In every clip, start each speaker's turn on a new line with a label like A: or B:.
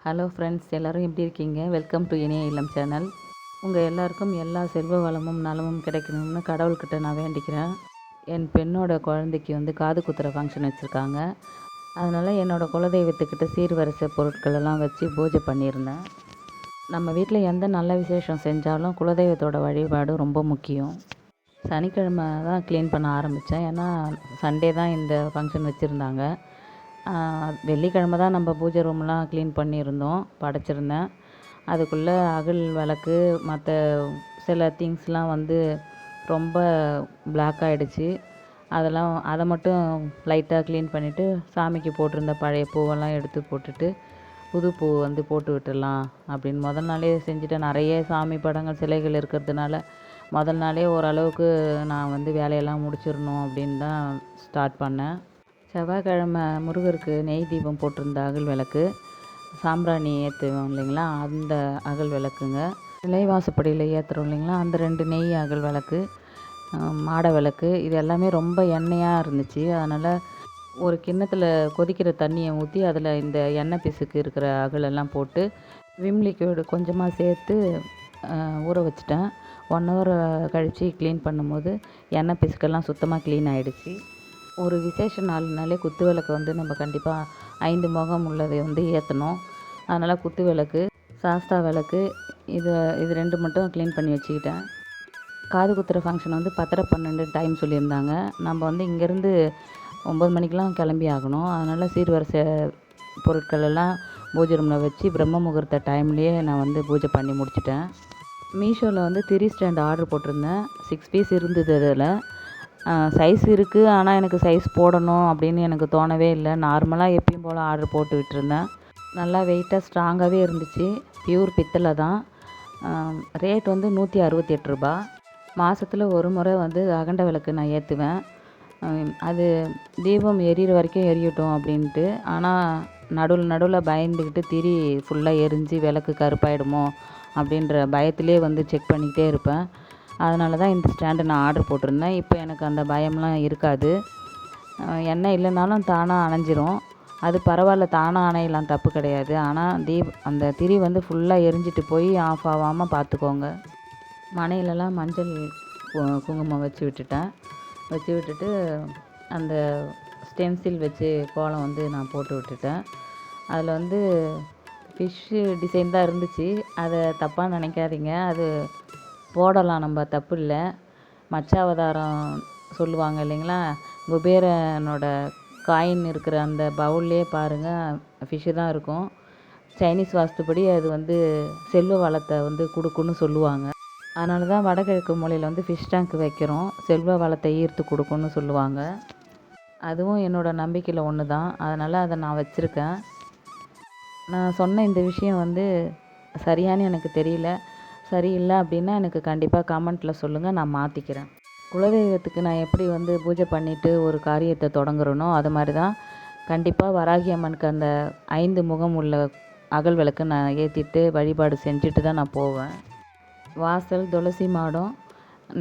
A: Hello friends, எல்லோரும் எப்படி இருக்கீங்க? வெல்கம் டு இனிய இல்லம் சேனல். உங்கள் எல்லாருக்கும் எல்லா செல்வ வளமும் நலமும் கிடைக்கணும்னு கடவுள்கிட்ட நான் வேண்டிக்கிறேன். என் பெண்ணோட குழந்தைக்கு காது குத்துற ஃபங்க்ஷன் வச்சுருக்காங்க. அதனால் என்னோடய குலதெய்வத்துக்கிட்ட சீர்வரிசை பொருட்கள் எல்லாம் வச்சு பூஜை பண்ணியிருந்தேன். நம்ம வீட்டில் எந்த நல்ல விசேஷம் செஞ்சாலும் குலதெய்வத்தோட வழிபாடு ரொம்ப முக்கியம். சனிக்கிழமை தான் க்ளீன் பண்ண ஆரம்பித்தேன். ஏன்னா சண்டே தான் இந்த ஃபங்க்ஷன் வச்சுருந்தாங்க. வெள்ளிக்கிழமை தான் நம்ம பூஜை ரூம்லாம் க்ளீன் பண்ணியிருந்தோம், படைச்சிருந்தேன். அதுக்குள்ளே அகல் விளக்கு மற்ற சில திங்ஸ்லாம் ரொம்ப பிளாக் ஆகிடுச்சு. அதை மட்டும் லைட்டாக க்ளீன் பண்ணிவிட்டு சாமிக்கு போட்டிருந்த பழைய பூவெல்லாம் எடுத்து போட்டுட்டு புது பூ போட்டு விட்டுடலாம் அப்படின்னு முதல் நாளே செஞ்சுட்டேன். நிறைய சாமி படங்கள் சிலைகள் இருக்கிறதுனால முதல் நாளே ஓரளவுக்கு நான் வேலையெல்லாம் முடிச்சிடணும் அப்படின்னு தான் ஸ்டார்ட் பண்ணேன். செவ்வாய்க்கிழமை முருகருக்கு நெய் தீபம் போட்டிருந்த அகல் விளக்கு, சாம்பிராணி ஏற்றுவோம் இல்லைங்களா, அந்த அகல் விளக்குங்க. நிலைவாசப்படியில் ஏற்றுறோம் இல்லைங்களா, அந்த 2 நெய் அகல் விளக்கு, மாட விளக்கு, இது எல்லாமே ரொம்ப எண்ணெயாக இருந்துச்சு. அதனால் ஒரு கிண்ணத்தில் கொதிக்கிற தண்ணியை ஊற்றி அதில் இந்த எண்ணெய் பிசுக்கு இருக்கிற அகலெல்லாம் போட்டு விம் லிக்விடு கொஞ்சமாக சேர்த்து ஊற வச்சுட்டேன். 1 ஹவர் கழித்து க்ளீன் பண்ணும்போது எண்ணெய் பிசுக்கெல்லாம் சுத்தமாக க்ளீன் ஆகிடுச்சு. ஒரு விசேஷ நாள்னாலே குத்து விளக்கு நம்ம கண்டிப்பாக 5 முகம் உள்ளதை ஏற்றணும். அதனால் குத்து விளக்கு, சாஸ்தா விளக்கு, இது 2 மட்டும் க்ளீன் பண்ணி வச்சுக்கிட்டேன். காது குத்துற ஃபங்க்ஷன் 10:30-12 டைம் சொல்லியிருந்தாங்க. நம்ம இங்கேருந்து 9 மணிக்கெலாம் கிளம்பி ஆகணும். அதனால் சீர்வரிசை பொருட்கள் எல்லாம் பூஜை ரூமில் வச்சு பிரம்ம முகூர்த்த டைம்லேயே நான் பூஜை பண்ணி முடிச்சிட்டேன். மீஷோவில் திரி ஸ்டாண்ட் ஆர்டர் போட்டிருந்தேன். 6 பீஸ் இருந்தது. அதில் சைஸ் இருக்குது, ஆனால் எனக்கு சைஸ் போடணும் அப்படின்னு எனக்கு தோணவே இல்லை. நார்மலாக எப்பயும் போல் ஆர்டர் போட்டு விட்டுருந்தேன். நல்லா வெயிட்டாக ஸ்ட்ராங்காகவே இருந்துச்சு. பியூர் பித்தளை தான். ரேட் 168 ரூபா. மாதத்தில் ஒரு முறை அகண்ட விளக்கு நான் ஏற்றுவேன். அது தீபம் எரியிற வரைக்கும் எரியட்டும் அப்படின்ட்டு. ஆனால் நடுவில் பயந்துக்கிட்டு திரி ஃபுல்லாக எரிஞ்சு விளக்கு கருப்பாயிடுமோ அப்படின்ற பயத்திலே செக் பண்ணிக்கிட்டே இருப்பேன். அதனால தான் இந்த ஸ்டாண்டு நான் ஆர்டர் போட்டிருந்தேன். இப்போ எனக்கு அந்த பயம்லாம் இருக்காது. எண்ணெய் இல்லைனாலும் தானாக அணைஞ்சிரும். அது பரவாயில்ல, தானாக அணையலாம், தப்பு கிடையாது. ஆனால் அந்த திரி ஃபுல்லாக எரிஞ்சிட்டு போய் ஆஃப் ஆகாமல் பார்த்துக்கோங்க. மனையிலலாம் மஞ்சள் குங்குமம் வச்சு விட்டுட்டு அந்த ஸ்டென்சில் வச்சு கோலம் நான் போட்டு விட்டுட்டேன். அதில் ஃபிஷ்ஷு டிசைன் தான் இருந்துச்சு. அதை தப்பாக நினைக்காதீங்க, அது போடலாம், நம்ம தப்பு இல்லை. மச்சாவதாரம் சொல்லுவாங்க இல்லைங்களா, குபேரனோட காயின் இருக்கிற அந்த பவுல்லையே பாருங்கள், ஃபிஷ்ஷு தான் இருக்கும். சைனீஸ் வாஸ்துப்படி அது செல்வ வளத்தை கொடுக்குன்னு சொல்லுவாங்க. அதனால தான் வடகிழக்கு மூலையில் ஃபிஷ் டேங்க் வைக்கிறோம், செல்வ வளத்தை ஈர்த்து கொடுக்குன்னு சொல்லுவாங்க. அதுவும் என்னோடய நம்பிக்கையில் ஒன்று தான். அதனால் அதை நான் வச்சுருக்கேன். நான் சொன்ன இந்த விஷயம் சரியானு எனக்கு தெரியல. சரியில்லை அப்படின்னா எனக்கு கண்டிப்பாக கமெண்ட்டில் சொல்லுங்கள், நான் மாற்றிக்கிறேன். குலதெய்வத்துக்கு நான் எப்படி பூஜை பண்ணிவிட்டு ஒரு காரியத்தை தொடங்குறேனோ அது மாதிரி தான் கண்டிப்பாக வராகி அம்மனுக்கு அந்த 5 முகம் உள்ள அகல் விளக்கு நான் ஏற்றிட்டு வழிபாடு செஞ்சுட்டு தான் நான் போவேன். வாசல், துளசி மாடம்,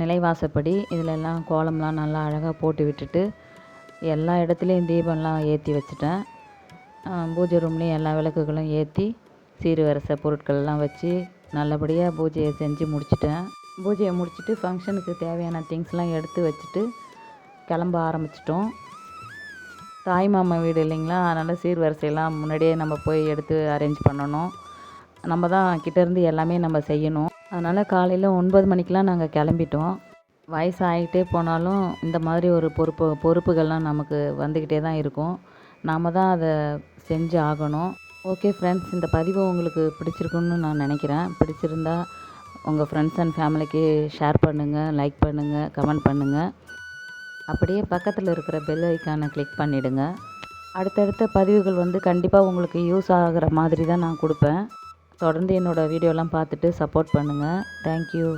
A: நிலைவாசப்படி இதிலெல்லாம் கோலம்லாம் நல்லா அழகாக போட்டு விட்டுட்டு எல்லா இடத்துலையும் தீபம்லாம் ஏற்றி வச்சுட்டேன். பூஜை ரூம்லேயும் எல்லா விளக்குகளும் ஏற்றி சீர்வரிசை பொருட்கள்லாம் வச்சு நல்லபடியாக பூஜையை செஞ்சு முடிச்சிட்டேன். பூஜையை முடிச்சுட்டு ஃபங்க்ஷனுக்கு தேவையான திங்ஸ்லாம் எடுத்து வச்சுட்டு கிளம்ப ஆரம்பிச்சிட்டோம். தாய் மாமா வீடு இல்லைங்களா, அதனால் சீர்வரிசையெல்லாம் முன்னாடியே நம்ம போய் எடுத்து அரேஞ்ச் பண்ணணும். நம்ம தான் கிட்டேருந்து எல்லாமே நம்ம செய்யணும். அதனால் காலையில் 9 மணிக்கெலாம் நாங்கள் கிளம்பிட்டோம். வயசாகிட்டே போனாலும் இந்த மாதிரி ஒரு பொறுப்புகள்லாம் நமக்கு வந்துக்கிட்டே தான் இருக்கும். நாம் தான் அதை செஞ்சு ஆகணும். ஓகே ஃப்ரெண்ட்ஸ், இந்த பதிவு உங்களுக்கு பிடிச்சிருக்குன்னு நான் நினைக்கிறேன். பிடிச்சிருந்தா உங்கள் ஃப்ரெண்ட்ஸ் அண்ட் ஃபேமிலிக்கு ஷேர் பண்ணுங்கள், லைக் பண்ணுங்கள், கமெண்ட் பண்ணுங்கள். அப்படியே பக்கத்தில் இருக்கிற பெல் ஐக்கானை கிளிக் பண்ணிவிடுங்க. அடுத்தடுத்த பதிவுகள் கண்டிப்பாக உங்களுக்கு யூஸ் ஆகிற மாதிரி தான் நான் கொடுப்பேன். தொடர்ந்து என்னோடய வீடியோலாம் பார்த்துட்டு சப்போர்ட் பண்ணுங்கள். தேங்க்யூ.